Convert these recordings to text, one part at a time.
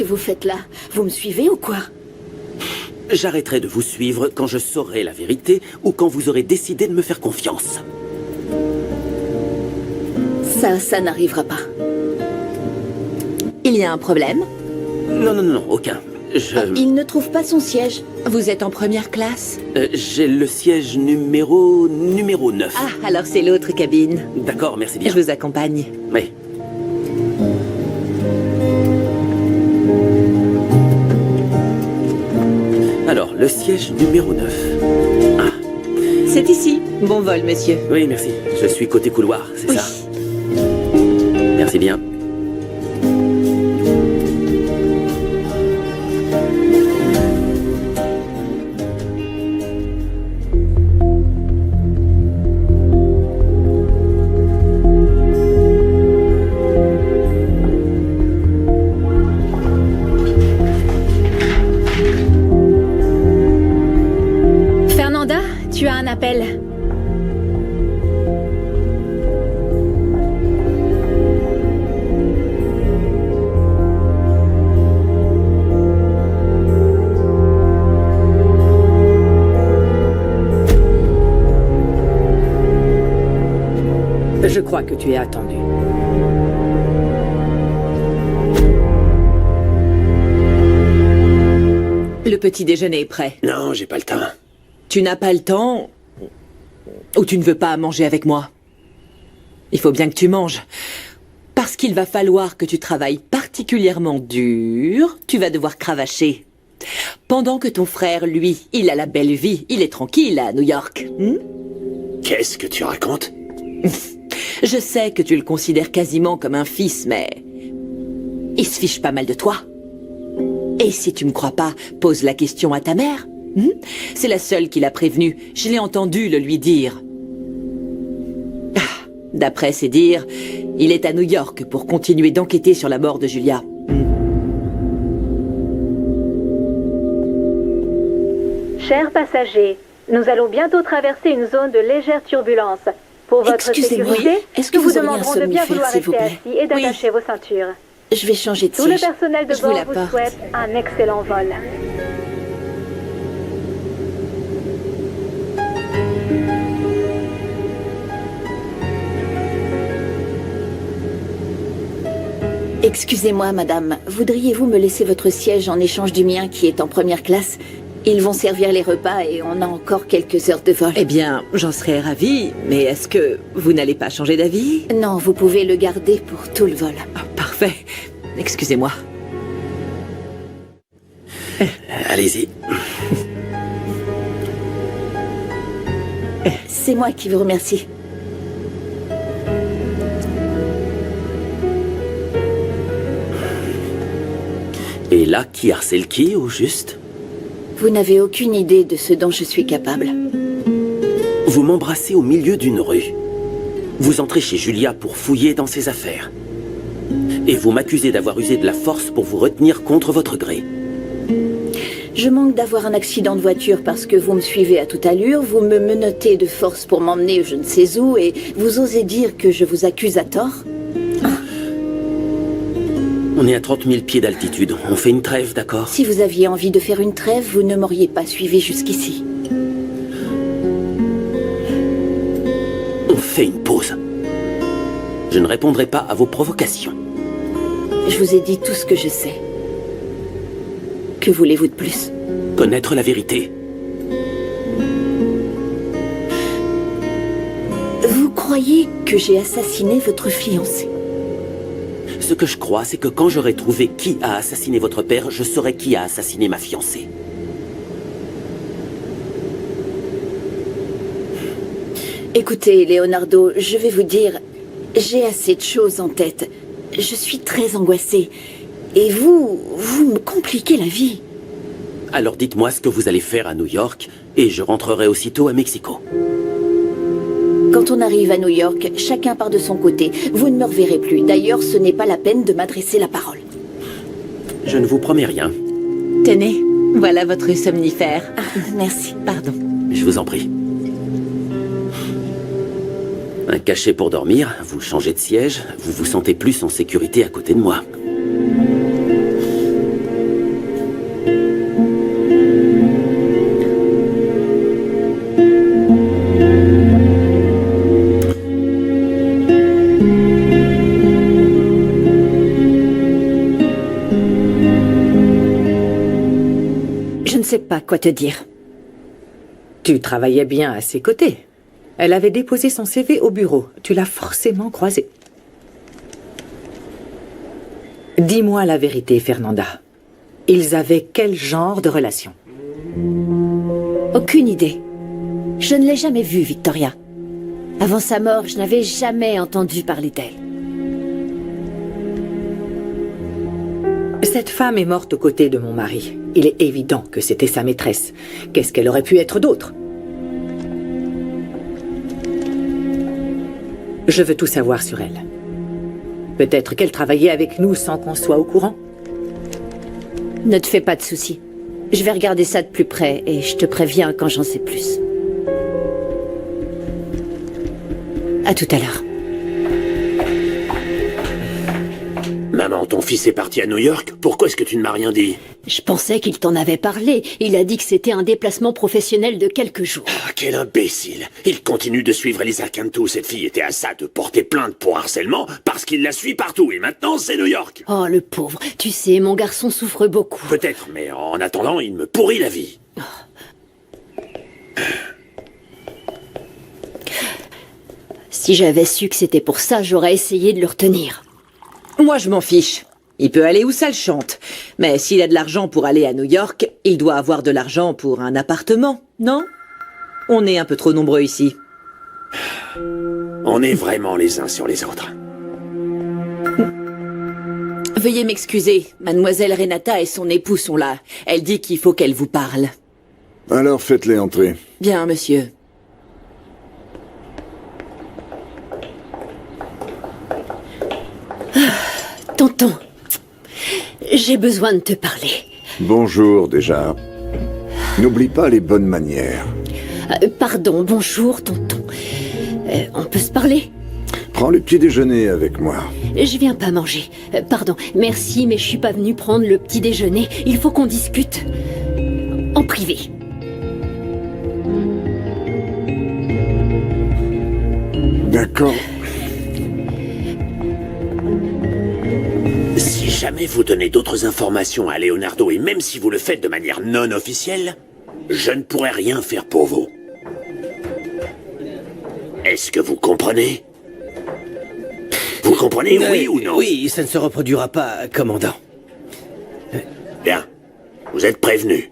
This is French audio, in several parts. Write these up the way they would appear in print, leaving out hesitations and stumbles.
vous faites là? Vous me suivez ou quoi? J'arrêterai de vous suivre quand je saurai la vérité ou quand vous aurez décidé de me faire confiance. Ça n'arrivera pas. Il y a un problème? Non, aucun. Il ne trouve pas son siège. Vous êtes en première classe? J'ai le siège numéro 9. Ah, alors c'est l'autre cabine. D'accord, merci bien. Je vous accompagne. Oui. Alors, le siège numéro 9. Ah, C'est ici. Bon vol, monsieur. oui, merci. Je suis côté couloir, c'est Oui. ça? Merci bien. Fernanda, tu as un appel. Je crois que tu es attendu. Le petit déjeuner est prêt. Non, j'ai pas le temps. Tu n'as pas le temps ou tu ne veux pas manger avec moi? Il faut bien que tu manges. Parce qu'il va falloir que tu travailles particulièrement dur, tu vas devoir cravacher. Pendant que ton frère, lui, il a la belle vie, il est tranquille à New York. Qu'est-ce que tu racontes? Je sais que tu le considères quasiment comme un fils, mais il se fiche pas mal de toi. Et si tu me crois pas, pose la question à ta mère. C'est la seule qui l'a prévenu. Je l'ai entendu le lui dire. Ah, d'après ses dires, il est à New York pour continuer d'enquêter sur la mort de Julia. Chers passagers, nous allons bientôt traverser une zone de légère turbulence. Pour votre Excusez-moi, sécurité, est-ce que nous vous vous auriez un demanderons de bien somnifère, vouloir s'il vous rester plaît? assis et d'attacher vos ceintures. Je vais changer de Tout le siège. personnel de Je vous bord vous l'apporte. souhaite un excellent vol. Excusez-moi, madame. Voudriez-vous me laisser votre siège en échange du mien qui est en première classe? Ils vont servir les repas et on a encore quelques heures de vol. Eh bien, j'en serais ravie, mais est-ce que vous n'allez pas changer d'avis? Non, vous pouvez le garder pour tout le vol. Ah, parfait. Excusez-moi. Allez-y. C'est moi qui vous remercie. Et là, qui harcèle qui, au juste? Vous n'avez aucune idée de ce dont je suis capable. Vous m'embrassez au milieu d'une rue. Vous entrez chez Julia pour fouiller dans ses affaires. Et vous m'accusez d'avoir usé de la force pour vous retenir contre votre gré. Je manque d'avoir un accident de voiture parce que vous me suivez à toute allure, vous me menottez de force pour m'emmener je ne sais où et vous osez dire que je vous accuse à tort? On est à 30 000 pieds d'altitude. On fait une trêve, d'accord? Si vous aviez envie de faire une trêve, vous ne m'auriez pas suivi jusqu'ici. On fait une pause. Je ne répondrai pas à vos provocations. Je vous ai dit tout ce que je sais. Que voulez-vous de plus? Connaître la vérité. Vous croyez que j'ai assassiné votre fiancé? Ce que je crois, c'est que quand j'aurai trouvé qui a assassiné votre père, je saurai qui a assassiné ma fiancée. Écoutez, Leonardo, je vais vous dire, j'ai assez de choses en tête. Je suis très angoissée. Et vous me compliquez la vie. Alors dites-moi ce que vous allez faire à New York, et je rentrerai aussitôt à Mexico. Quand on arrive à New York, chacun part de son côté. Vous ne me reverrez plus. D'ailleurs, ce n'est pas la peine de m'adresser la parole. Je ne vous promets rien. Tenez, voilà votre somnifère. Ah, merci. Pardon. Je vous en prie. Un cachet pour dormir, vous changez de siège, vous vous sentez plus en sécurité à côté de moi. quoi te dire. Tu travaillais bien à ses côtés. Elle avait déposé son CV au bureau. Tu l'as forcément croisée. Dis-moi la vérité, Fernanda. Ils avaient quel genre de relation? Aucune idée. Je ne l'ai jamais vue, Victoria. Avant sa mort, je n'avais jamais entendu parler d'elle. Cette femme est morte aux côtés de mon mari. Il est évident que c'était sa maîtresse. Qu'est-ce qu'elle aurait pu être d'autre? Je veux tout savoir sur elle. Peut-être qu'elle travaillait avec nous sans qu'on soit au courant. Ne te fais pas de soucis. Je vais regarder ça de plus près et je te préviens quand j'en sais plus. À tout à l'heure. Maman, ton fils est parti à New York. Pourquoi est-ce que tu ne m'as rien dit? Je pensais qu'il t'en avait parlé. Il a dit que c'était un déplacement professionnel de quelques jours. Ah, quel imbécile! Il continue de suivre Elisa Cantu. Cette fille était à ça de porter plainte pour harcèlement parce qu'il la suit partout. Et maintenant, c'est New York. Oh, le pauvre. Tu sais, mon garçon souffre beaucoup. Peut-être, mais en attendant, il me pourrit la vie. Si j'avais su que c'était pour ça, j'aurais essayé de le retenir. Moi, je m'en fiche. Il peut aller où ça le chante. Mais s'il a de l'argent pour aller à New York, il doit avoir de l'argent pour un appartement, non? On est un peu trop nombreux ici. On est vraiment les uns sur les autres. Veuillez m'excuser, mademoiselle Renata et son époux sont là. Elle dit qu'il faut qu'elle vous parle. Alors faites-les entrer. Bien, monsieur. Tonton, j'ai besoin de te parler. Bonjour déjà. N'oublie pas les bonnes manières. Pardon, bonjour, tonton. On peut se parler? Prends le petit déjeuner avec moi. Je viens pas manger. Pardon, merci, mais je suis pas venue prendre le petit déjeuner. Il faut qu'on discute. En privé. D'accord. Si jamais vous donnez d'autres informations à Leonardo, et même si vous le faites de manière non officielle, je ne pourrai rien faire pour vous. Est-ce que vous comprenez? Vous comprenez, oui ou non? Oui, ça ne se reproduira pas, commandant. Bien. Vous êtes prévenus.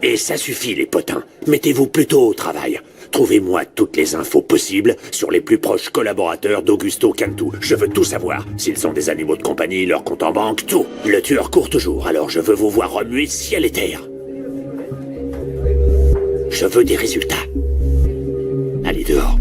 Et ça suffit, les potins. Mettez-vous plutôt au travail. Trouvez-moi toutes les infos possibles sur les plus proches collaborateurs d'Augusto Cantu. Je veux tout savoir. S'ils sont des animaux de compagnie, leur compte en banque, tout. Le tueur court toujours, alors je veux vous voir remuer ciel et terre. Je veux des résultats. Allez dehors.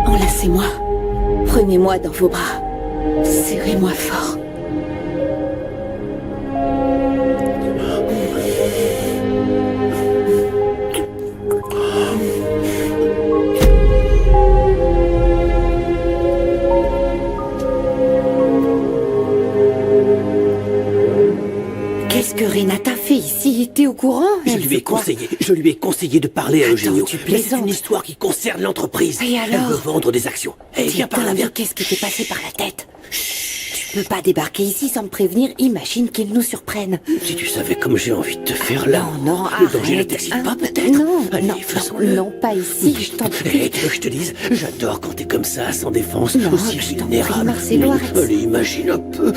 Enlacez-moi. Prenez-moi dans vos bras. Serrez-moi fort. Qu'est-ce que Renata fait ici? T'es au courant? Je lui ai conseillé de parler à Eugenio. tu Mais c'est plaisantes. une histoire qui concerne l'entreprise. Et Elle alors? veut vendre des actions. Eh, viens par là, viens. Qu'est-ce qui t'est passé par la tête? Tu peux pas débarquer ici sans me prévenir. Imagine qu'ils nous surprennent. Si tu savais comme j'ai envie de te faire là. Non, Le danger ne arrête, t'excite hein. pas, peut-être? Non, Allez, non, faisons-le. non, pas ici, je t'en prie. Et tu veux que je te dise, j'adore quand t'es comme ça, sans défense, Non, aussi je t'en vulnérable. prie, Marcelo, arrête. Allez, imagine un peu.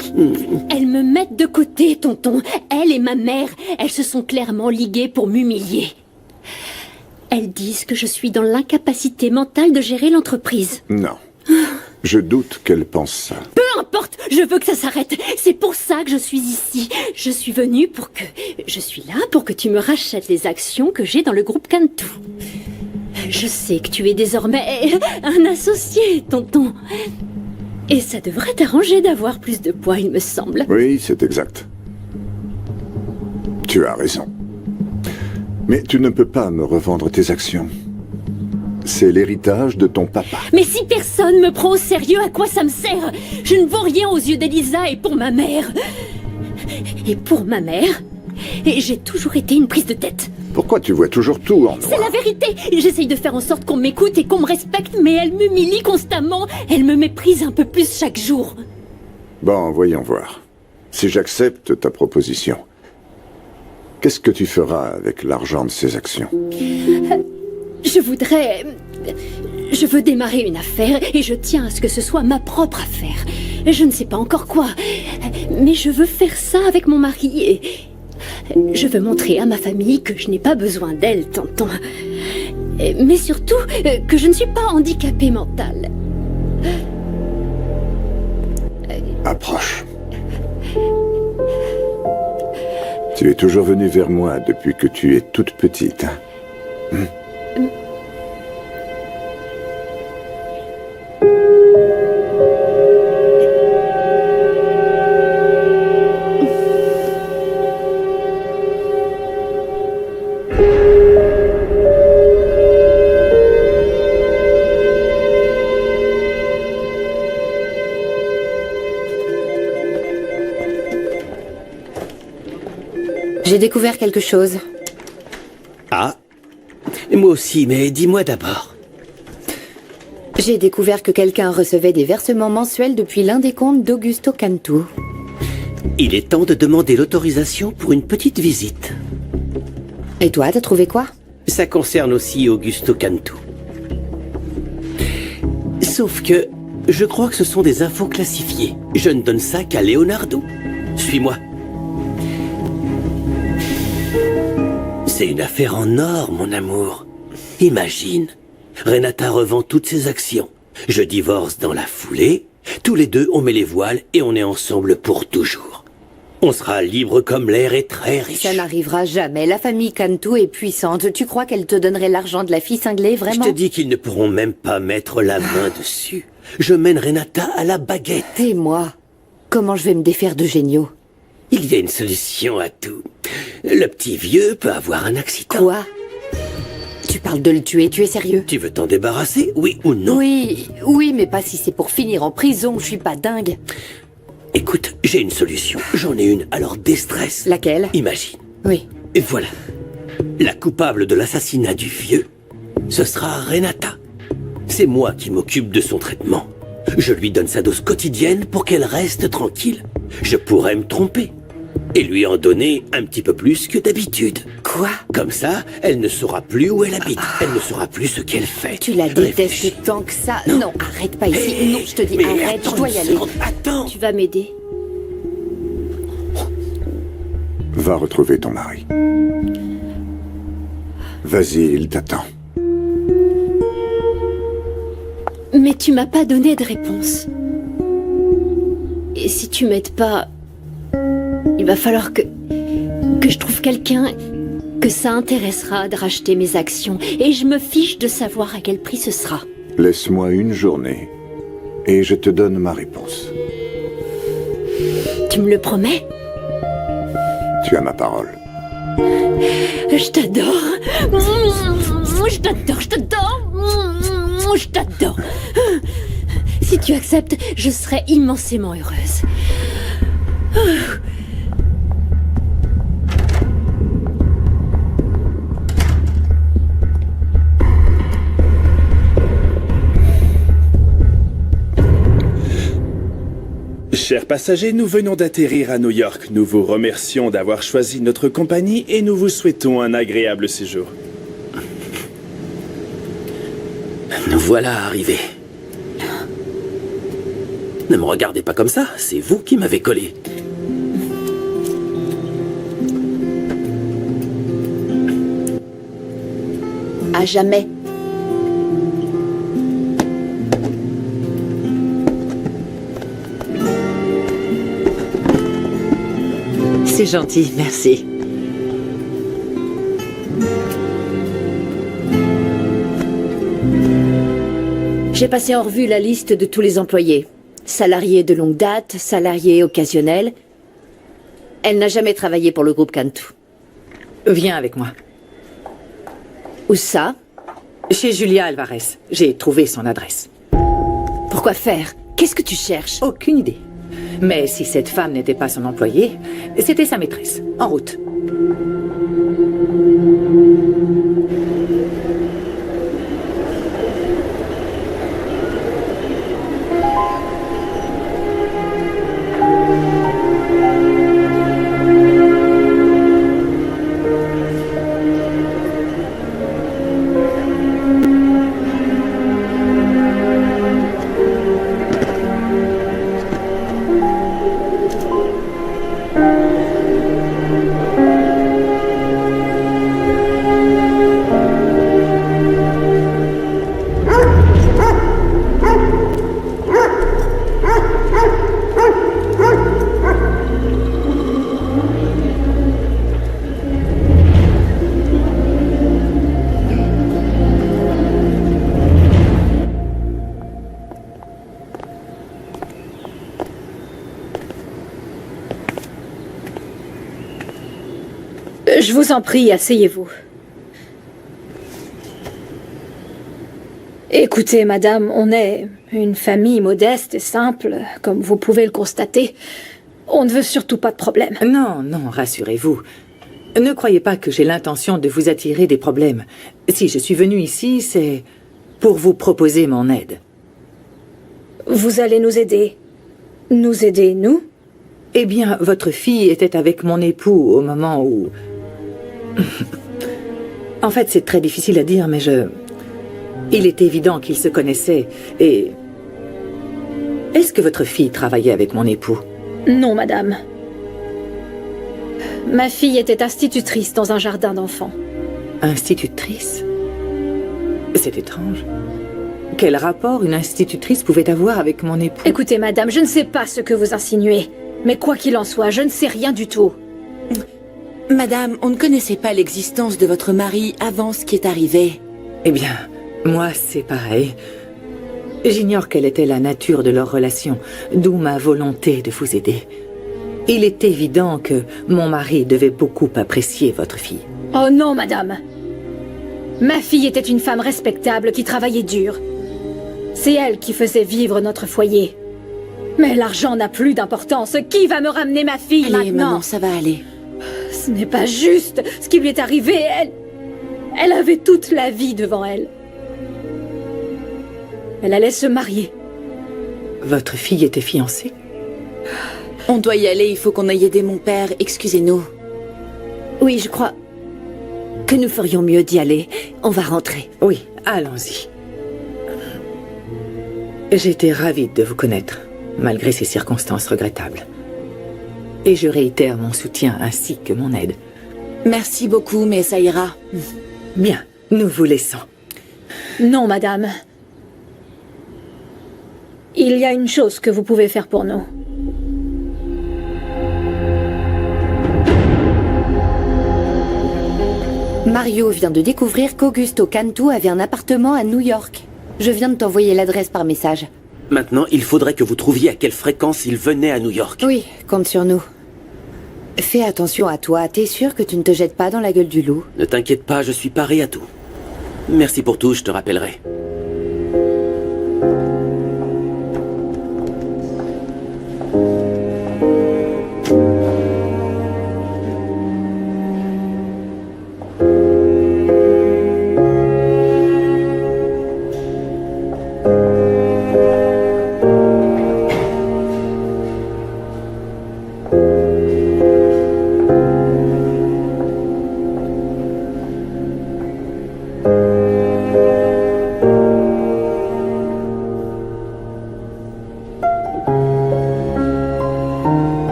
Elles me mettent de côté, tonton. Elle et ma mère, elles se sont clairement liguées pour m'humilier. Elles disent que je suis dans l'incapacité mentale de gérer l'entreprise. Non. Je doute qu'elle pense ça. Peu importe, je veux que ça s'arrête. C'est pour ça que je suis ici. Je suis venue pour que... Je suis là pour que tu me rachètes les actions que j'ai dans le groupe Cantu. Je sais que tu es désormais un associé, tonton. Et ça devrait t'arranger d'avoir plus de poids, il me semble. Oui, c'est exact. Tu as raison. Mais tu ne peux pas me revendre tes actions. C'est l'héritage de ton papa. Mais si personne me prend au sérieux, à quoi ça me sert? Je ne vaux rien aux yeux d'Elisa et pour ma mère. Et pour ma mère, et j'ai toujours été une prise de tête. Pourquoi tu vois toujours tout en C'est noir? la vérité. J'essaye de faire en sorte qu'on m'écoute et qu'on me respecte, mais elle m'humilie constamment. Elle me méprise un peu plus chaque jour. Bon, voyons voir. Si j'accepte ta proposition, qu'est-ce que tu feras avec l'argent de ces actions? Je veux démarrer une affaire et je tiens à ce que ce soit ma propre affaire. Je ne sais pas encore quoi, mais je veux faire ça avec mon mari et je veux montrer à ma famille que je n'ai pas besoin d'elle, tonton. Mais surtout, que je ne suis pas handicapée mentale. Approche. Tu es toujours venue vers moi depuis que tu es toute petite. Hein? J'ai découvert quelque chose. Ah, moi aussi, mais dis-moi d'abord. J'ai découvert que quelqu'un recevait des versements mensuels depuis l'un des comptes d'Augusto Cantu. Il est temps de demander l'autorisation pour une petite visite. Et toi, t'as trouvé quoi? Ça concerne aussi Augusto Cantu. Sauf que je crois que ce sont des infos classifiées. Je ne donne ça qu'à Leonardo. Suis-moi. C'est une affaire en or, mon amour. Imagine, Renata revend toutes ses actions. Je divorce dans la foulée. Tous les deux, on met les voiles et on est ensemble pour toujours. On sera libre comme l'air et très riche. Ça n'arrivera jamais. La famille Cantu est puissante. Tu crois qu'elle te donnerait l'argent de la fille cinglée, Je vraiment? te dis qu'ils ne pourront même pas mettre la main dessus. Je mène Renata à la baguette. Et moi? Comment je vais me défaire de Génio? Il y a une solution à tout. Le petit vieux peut avoir un accident. Quoi? Tu parles de le tuer, tu es sérieux? Tu veux t'en débarrasser, oui ou non? Oui, mais pas si c'est pour finir en prison, je suis pas dingue. Écoute, j'ai une solution. J'en ai une, alors déstresse. Laquelle? Imagine. Oui. Et voilà. La coupable de l'assassinat du vieux, ce sera Renata. C'est moi qui m'occupe de son traitement. Je lui donne sa dose quotidienne pour qu'elle reste tranquille. Je pourrais me tromper et lui en donner un petit peu plus que d'habitude. Quoi? Comme ça, elle ne saura plus où elle habite. Elle ne saura plus ce qu'elle fait. Tu la Réfléchis. détestes tant que ça? Non, arrête pas ici. Hé, Non, je te dis, mais arrête, attends je dois une y aller. seconde, Attends. Tu vas m'aider. Va retrouver ton mari. Vas-y, il t'attend. Mais tu m'as pas donné de réponse. Et si tu m'aides pas, il va falloir que je trouve quelqu'un que ça intéressera de racheter mes actions. Et je me fiche de savoir à quel prix ce sera. Laisse-moi une journée et je te donne ma réponse. Tu me le promets? Tu as ma parole. Je t'adore. Je t'adore, je t'adore. Je t'adore. Si tu acceptes, je serai immensément heureuse. Chers passagers, nous venons d'atterrir à New York. Nous vous remercions d'avoir choisi notre compagnie et nous vous souhaitons un agréable séjour. Nous voilà arrivés. Ne me regardez pas comme ça, c'est vous qui m'avez collé. À jamais. C'est gentil, merci. J'ai passé en revue la liste de tous les employés. Salariés de longue date, salariés occasionnels. Elle n'a jamais travaillé pour le groupe Cantu. Viens avec moi. Où ça? Chez Julia Alvarez. J'ai trouvé son adresse. Pourquoi faire? Qu'est-ce que tu cherches? Aucune idée. Mais si cette femme n'était pas son employée, c'était sa maîtresse. En route. vous en prie, asseyez-vous. Écoutez, madame, on est une famille modeste et simple, comme vous pouvez le constater. On ne veut surtout pas de problème. Non, non, rassurez-vous. Ne croyez pas que j'ai l'intention de vous attirer des problèmes. Si je suis venue ici, c'est pour vous proposer mon aide. Vous allez nous aider. Nous aider, nous? Eh bien, votre fille était avec mon époux au moment où... En fait, c'est très difficile à dire, mais il est évident qu'ils se connaissaient, et... Est-ce que votre fille travaillait avec mon époux? Non, madame. Ma fille était institutrice dans un jardin d'enfants. Institutrice? C'est étrange. Quel rapport une institutrice pouvait avoir avec mon époux? Écoutez, madame, je ne sais pas ce que vous insinuez. Mais quoi qu'il en soit, je ne sais rien du tout. Madame, on ne connaissait pas l'existence de votre mari avant ce qui est arrivé. Eh bien, moi, c'est pareil. J'ignore quelle était la nature de leur relation, d'où ma volonté de vous aider. Il est évident que mon mari devait beaucoup apprécier votre fille. Oh non, madame. Ma fille était une femme respectable qui travaillait dur. C'est elle qui faisait vivre notre foyer. Mais l'argent n'a plus d'importance. Qui va me ramener ma fille Allez, maintenant? maman, ça va aller. Ce n'est pas juste. Ce qui lui est arrivé, elle avait toute la vie devant elle. Elle allait se marier. Votre fille était fiancée? On doit y aller, il faut qu'on aille aider mon père. Excusez-nous. Oui, je crois que nous ferions mieux d'y aller. On va rentrer. Oui, allons-y. J'étais ravie de vous connaître, malgré ces circonstances regrettables. Et je réitère mon soutien ainsi que mon aide. Merci beaucoup, mais ça ira. Bien, nous vous laissons. Non, madame. Il y a une chose que vous pouvez faire pour nous. Mario vient de découvrir qu'Augusto Cantu avait un appartement à New York. Je viens de t'envoyer l'adresse par message. Maintenant, il faudrait que vous trouviez à quelle fréquence il venait à New York. Oui, compte sur nous. Fais attention à toi, t'es sûr que tu ne te jettes pas dans la gueule du loup? Ne t'inquiète pas, je suis paré à tout. Merci pour tout, je te rappellerai.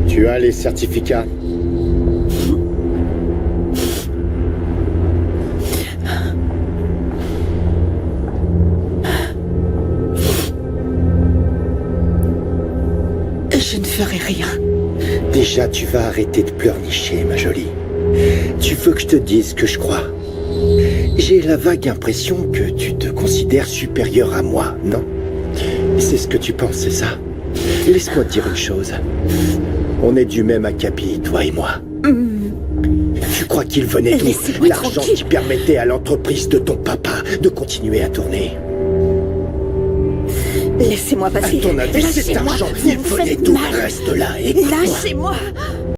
Tu as les certificats? Je ne ferai rien. Déjà, tu vas arrêter de pleurnicher, ma jolie. Tu veux que je te dise ce que je crois? J'ai la vague impression que tu te considères supérieur à moi, non? C'est ce que tu penses, c'est ça? Laisse-moi te dire une chose. On est du même acabit, toi et moi. Tu crois qu'il venait d'où? L'argent qui permettait à l'entreprise de ton papa de continuer à tourner. Laissez-moi passer. À ton avis, cet argent, il venait d'où? Reste là et écoute-moi. Lâchez-moi.